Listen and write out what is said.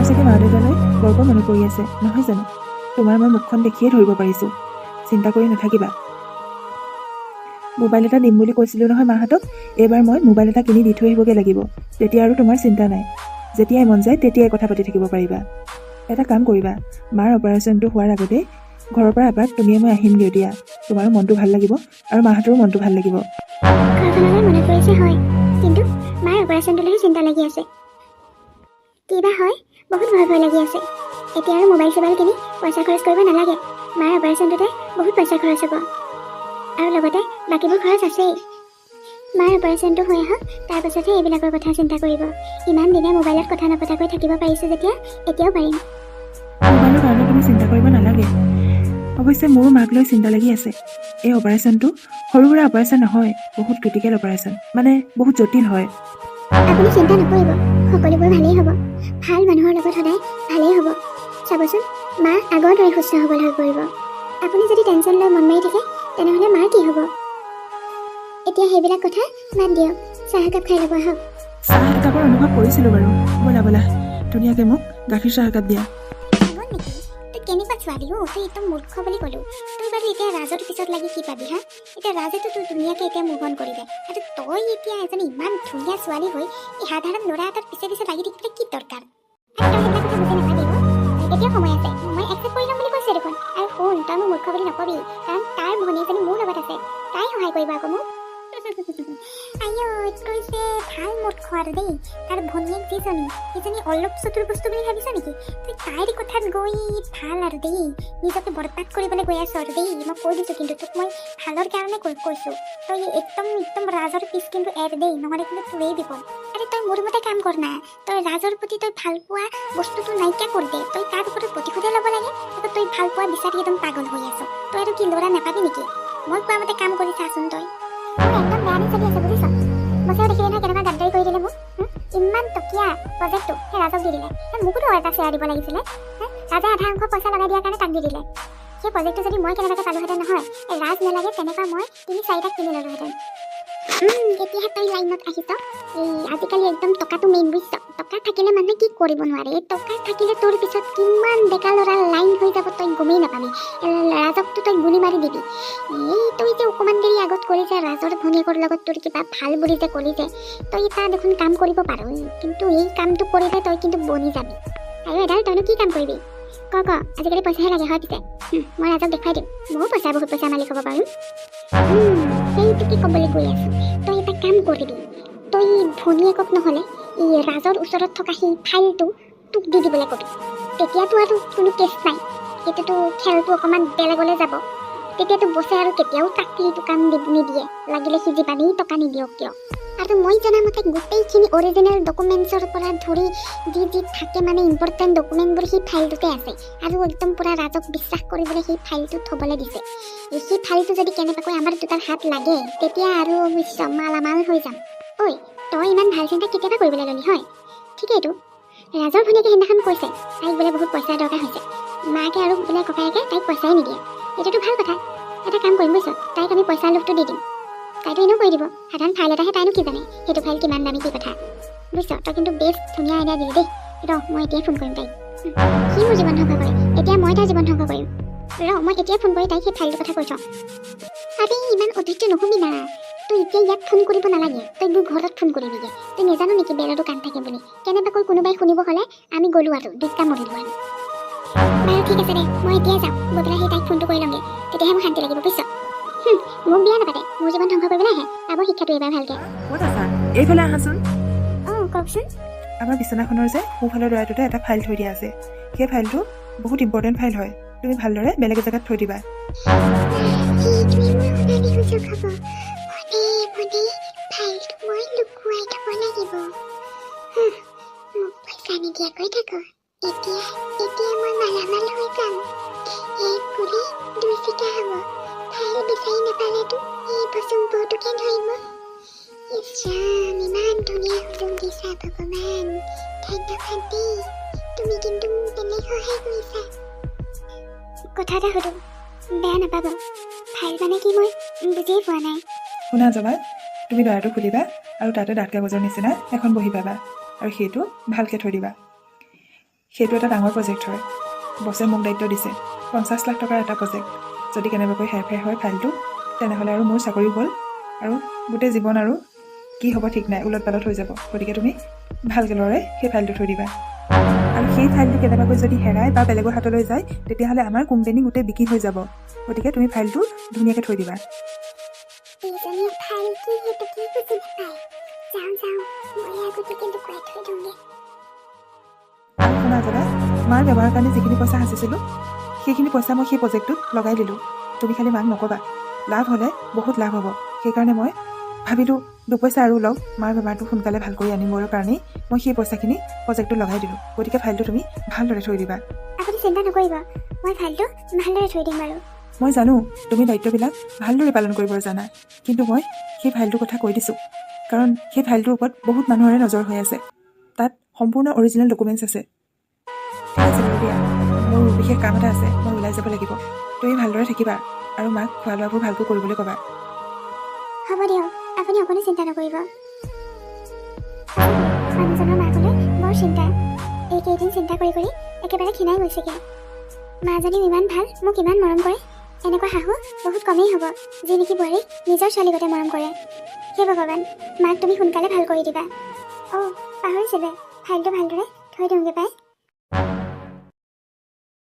চাগে মা দেউতালৈ বৰকৈ মনত পৰি আছে নহয় জানো? তোমাৰ মই মুখখন দেখিয়ে ধৰিব পাৰিছোঁ। চিন্তা কৰি নাথাকিবা। মোবাইল এটা দিম বুলি কৈছিলোঁ নহয় মাহঁতক। এইবাৰ মই মোবাইল এটা কিনি দি থৈ আহিবগৈ লাগিব। তেতিয়া আৰু তোমাৰ চিন্তা নাই। যেতিয়াই মন যায় তেতিয়াই কথা পাতি থাকিব পাৰিবা। এটা কাম কৰিবা, মাৰ অপাৰেশ্যনটো হোৱাৰ আগতেই ঘৰৰ পৰা এপাক তুমিয়ে মই আহিমগৈ দিয়া। তোমাৰো মনটো ভাল লাগিব আৰু মাহঁতৰো মনটো ভাল লাগিব। ঘৰখনলৈ মনত পৰিছে হয়, কিন্তু মাৰ অপাৰেশ্যনটোলৈহে চিন্তা লাগি আছে। কিবা হয়, বহুত ভয় লাগি আছে। এতিয়া আৰু মোবাইল চোবাইল কিনি পইচা খৰচ কৰিব নালাগে। মাৰ অপাৰেশ্যনটোতে বহুত পইচা খৰচ হ'ব, আৰু লগতে বাকীবোৰ খৰচ আছেই। মাৰ অপাৰেশ্যনটো হৈ আহক, তাৰ পাছতহে এইবিলাকৰ কথা চিন্তা কৰিব। ইমান দিনে মোবাইলত কথা নপতাকৈ থাকিব পাৰিছোঁ যেতিয়া, এতিয়াও পাৰিম। মোবাইলৰ কাৰণে তুমি চিন্তা কৰিব নালাগে। অৱশ্যে মোৰো মাক লৈ চিন্তা লাগি আছে। এই অপাৰেশ্যনটো সৰু সুৰা অপাৰেশ্যন নহয়, বহুত ক্ৰিটিকেল অপাৰেশ্যন, মানে বহুত জটিল হয়। আপুনি চিন্তা নকৰিব, সকলোবোৰ ভালেই হ'ব। ভাল মানুহৰ লগত সদায় ভালেই হ'ব। চাবচোন, মা আগৰ দৰে সুস্থ সবল হৈ পৰিব। আপুনি যদি টেনশ্যন লৈ মন মাৰি থাকে, তেনেহ'লে মাৰ কি হ'ব? এতিয়া সেইবিলাক কথা বাদ দিয়ক, চাহ একাপ খাই ল'ব আহক। চাহ একাপৰ অনুভৱ কৰিছিলোঁ বাৰু। ব'লা ব'লা, ধুনীয়াকৈ মোক গাখীৰ চাহ একাপ দিয়া। পাগল নেকি? তই কেনেকুৱা ছোৱালী তই একদম মূৰ্খ বুলি ক'লো। তই বাৰু এতিয়া ৰাজৰ পিছত লাগি কি পাবি হা? এতিয়া ৰাজেতো তোৰ ধুনীয়াকৈ এতিয়া মুভ অন কৰিলে, আৰু তই এতিয়া এজনী ইমান ধুনীয়া ছোৱালী হৈ এই সাধাৰণ ল'ৰা এটাৰ পিছে পিছে লাগি থাকিবলৈ কি দৰকাৰ? আৰু তই সেইবিলাক কথা বুজি নাপাবি এতিয়া সময় আছে, মই একচেপ্ট কৰি ল'ম বুলি কৈছে দেখোন। আৰু শুন, তই মোক মূৰ্খ বুলি নকবি, কাৰণ তাৰ ভনীয়েজনী মোৰ লগত আছে। তাই সহায় কৰিবা আকৌ মোক। কৈছে ভাল মূৰ্খ আৰু দেই। তাৰ ভনীয়েক যিজনী, সেইজনী অলপ চতুৰ বস্তু বুলি ভাবিছ নেকি? তই তাইৰ কথাত গৈ ভাল আৰু দেই, নিজকে বৰবাদ কৰিবলৈ গৈ আছ আৰু দেই। মই কৈ দিছোঁ, কিন্তু তোক মই ভালৰ কাৰণে কৈছোঁ। তই একদম ৰাজৰ পিছ কিন্তু এৰ দেই, নহ'লে কিন্তু তোৰেই বিপদ। আৰে তই মোৰ মতে কাম কৰ না। তই ৰাজৰ প্ৰতি তই ভাল পোৱা বস্তুটো নাইকিয়া কৰি দে। তই তাৰ ওপৰত প্ৰতিশোধে ল'ব লাগে, আকৌ তই ভাল পোৱা বিচাৰি একদম পাগল হৈ আছ। তই আৰু কি ল'ৰা নাপাবি নেকি? মই কোৱা মতে কাম কৰি চাচোন তই। মোৰ একদম বেয়া দিন চলি আছে বুজিছ। বছৰ দেখিলে নহয় কেনেকুৱা গাদ্দাৰি কৰি দিলে মোক। ইমান টকীয়া প্ৰজেক্টটো সেই ৰাজক দি দিলে। মোকোতো এটা শ্বেয়াৰ দিব লাগিছিলে। ৰাজে আধা অংশ পইচা লগাই দিয়াৰ কাৰণে তাক দি দিলে। সেই প্ৰজেক্টটো যদি মই কেনেবাকৈ পালোহেঁতেন নহয়, ৰাজ নালাগে তেনেকুৱা মই 3-4টা কিনি ল'লোহেঁতেন। এতিয়াহে তই লাইনত আহিছ। এই আজিকালি একদম টকাটো মেইন বুজিছ। টকা থাকিলে মানুহে কি কৰিব নোৱাৰে। এই টকা থাকিলে তোৰ পিছত কিমান ডেকা ল'ৰা লাইন হৈ যাব তই গমেই নাপাবি। ৰাজকটো তই গুলি মাৰি দিবি। এই তই যে অকণমান দেৰি আগত কৰিছে ৰাজৰ ভনীয়েকৰ লগত তোৰ কিবা ভাল বুলি যে কৰিছে, তই এটা দেখোন কাম কৰিব পাৰ, কিন্তু এই কামটো কৰিলে তই কিন্তু বনি যাবি। আৰু এডাল তইনো কি কাম কৰিবি? ক আজিকালি পইচাহে লাগে হয় পিছে। মই ৰাজক দেখুৱাই দিম, ময়ো বহুত পইচা মালিক হ'ব পাৰোঁ। সেইটো কি ক'বলৈ গৈ আছোঁ, তই এটা কাম কৰিবি। তই ভনীয়েকক নহ'লে এই ৰাজৰ ওচৰত থকা সেই ফাইলটো তোক দি দিবলৈ কবি। তেতিয়াতো আৰু কোনো কেছ নাই। সেইটোতো খেলটো অকণমান বেলেগলৈ যাব। তেতিয়াতো বছে আৰু কেতিয়াও তাক সেইটো কাম নিদিয়ে, লাগিলে সি যিমানেই টকা নিদিয়ক কিয়। আৰু মই জনামতে গোটেইখিনি অৰিজিনেল ডকুমেণ্টছৰ পৰা ধৰি যি থাকে মানে ইম্পৰ্টেণ্ট ডকুমেণ্টবোৰ সেই ফাইলটোতে আছে। আৰু একদম পূৰা ৰাজক বিশ্বাস কৰিবলৈ সেই ফাইলটো থ'বলৈ দিছে। সেই ফাইলটো যদি কেনেবাকৈ আমাৰ দুটাৰ হাত লাগে, তেতিয়া আৰু মালামাল হৈ যাম। ঐ, তই ইমান ভাল চিন্তা কেতিয়াবা কৰিবলৈ ল'লি হয়? ঠিকেইতো, ৰাজৰ ভনীয়েকে সেইদিনাখন কৈছে তাইক বোলে বহুত পইচাৰ দৰকাৰ হৈছে। মাকে আৰু বোলে ককায়েকে তাইক পইচাই নিদিয়ে। এইটোতো ভাল কথা। এটা কাম কৰিম বুজিছ, তাইক আমি পইচাৰ লোভটো দি দিম। তাইতো এনেও কৰি দিব। সাধাৰণ ফাইল এটাহে, তাইনো কি জানে সেইটো ফাইল কিমান দামী কি কথা। বুজিছ, তই কিন্তু বেষ্ট ধুনীয়া আইডিয়া দিলি দেই। মই এতিয়াই ফোন কৰিম তাইক। সি মোৰ জীৱন ধ্বংস কৰে, এতিয়া মই তাইৰ জীৱন ধ্বংস কৰিম। মই এতিয়াই ফোন কৰি তাইক সেই ফাইলটোৰ কথা কৈ থওঁ। আৰে ইমান অধৈৰ্য নহবি না। তই এতিয়া ইয়াত ফোন কৰিব নালাগে, তই মোৰ ঘৰত ফোন কৰিবিগৈ। তই নাজানো নেকি বেলতো কাণ থাকে বুলি? কেনেবাকৈ কোনোবাই শুনিব হ'লে আমি গ'লো আৰু দুটা মৰিলো আৰু। বাৰু ঠিক আছে দে, মই এতিয়াই যাওঁ। গৈ পেলাই সেই তাইক ফোনটো কৰি ল'মগৈ, তেতিয়াহে মোৰ শান্তি লাগিব বুজিছ। মোক বিয়া নাপাতে, মোৰ জীৱন ধ্বংস কৰিবলৈ আহে। পাব শিক্ষাটো এইবাৰ ভালকৈ। ক'ত আছা? এইফালে আহাচোন। কওকচোন। আমাৰ বিচনাখনৰ যে সোঁফালৰ দৰাটোতে এটা ফাইল থৈ দিয়া আছে। সেই ফাইলটো বহুত ইম্পৰ্টেণ্ট ফাইল হয়। তুমি ভালদৰে বেলেগ জেগাত থৈ দিবা। ফাইলটো মই লুকুৱাই থ'ব লাগিব। মোক পইচা নিদিয়াকৈ থাকো। এতিয়া মই মালামাল হৈ যাম। এক গুলি 2 চিটা হ'ব। ফাইল বিচাৰি নাপালেতো এই বচুম্পটোকে ধৰিব। ইছৰাম, ইমান ধুনীয়া সুযোগ দিছা ভগৱান। ধন্যবাদ দেই, তুমি কিন্তু মোক বেলেগ সহায় কৰিছা। কথা এটা সুধো, বেয়া নাপাব? ফাইল মানে কি মই বুজিয়ে পোৱা নাই। শুনা জবাব, তুমি দৰাটো খুলিবা আৰু তাতে ডাক কাগজৰ নিচিনা এখন বহি পাবা, আৰু সেইটো ভালকৈ থৈ দিবা। সেইটো এটা ডাঙৰ প্ৰজেক্ট হয়। বছে মোক দায়িত্ব দিছে 50 লাখ টকাৰ এটা প্ৰজেক্ট। যদি কেনেবাকৈ হেৰফেৰ হয় ফাইলটো, তেনেহ'লে আৰু মোৰ চাকৰি গ'ল আৰু গোটেই জীৱন আৰু কি হ'ব ঠিক নাই, ওলট পালট হৈ যাব। গতিকে তুমি ভালকৈ ল'ৰাই সেই ফাইলটো থৈ দিবা। আৰু সেই ফাইলটো কেনেবাকৈ যদি হেৰাই বা বেলেগৰ হাতলৈ যায়, তেতিয়াহ'লে আমাৰ কোম্পানী গোটেই বিক্ৰী হৈ যাব। গতিকে তুমি ফাইলটো ধুনীয়াকৈ থৈ দিবা। এইজনীয়ে ফাইল কি সেইটো কি বুজি নাপায়। যাওঁ মই আগতীয়াকে লুকুৱাই থৈ দিওঁগে। আৰু শুনা দাদা, মাৰ বেমাৰৰ কাৰণে যিখিনি পইচা সাঁচিছিলোঁ, সেইখিনি পইচা মই সেই প্ৰজেক্টটোত লগাই দিলোঁ। তুমি খালি মাক নক'বা। লাভ হ'লে বহুত লাভ হ'ব। সেইকাৰণে মই ভাবিলোঁ 2 পইচা আৰু লওক, মাৰ বেমাৰটো সোনকালে ভাল কৰি আনিবৰ কাৰণেই মই সেই পইচাখিনি প্ৰজেক্টটোত লগাই দিলোঁ। গতিকে ফাইলটো তুমি ভালদৰে থৈ দিবা। আপুনি চিন্তা নকৰিব, মই ফাইলটো ভালদৰে থৈ দিম আৰু। মই জানো তুমি দায়িত্ববিলাক ভালদৰে পালন কৰিব জানা, কিন্তু মই সেই ফাইলটোৰ কথা কৈ দিছোঁ কাৰণ সেই ফাইলটোৰ ওপৰত বহুত মানুহৰে নজৰ হৈ আছে। তাত সম্পূৰ্ণ অৰিজিনেল ডকুমেণ্টছ আছে। ঠিক আছে বাৰু দিয়া, মোৰ বিশেষ কাম এটা আছে, মই ওলাই যাব লাগিব। তুমি ভালদৰে থাকিবা আৰু মাক খোৱা লোৱাবোৰ ভালকৈ কৰিবলৈ ক'বা। হ'ব দিয়ক, আপুনি অকণো চিন্তা নকৰিব। মানুহজনৰ মাকলৈ বৰ চিন্তা। এইকেইদিন চিন্তা কৰি একেবাৰে ক্ষীণাই গৈছেগে। মাজনীও ইমান ভাল, মোক ইমান মৰম কৰে। এনেকুৱা শাহু বহুত কমেই হ'ব, যি নেকি বোৱাৰীক নিজৰ ছোৱালীগতে মৰম কৰে। হে ভগৱান, মাক তুমি সোনকালে ভাল কৰি দিবা। পাহৰিছিলে, ফাইলটো ভালদৰে থৈ দিওঁগৈ পাই।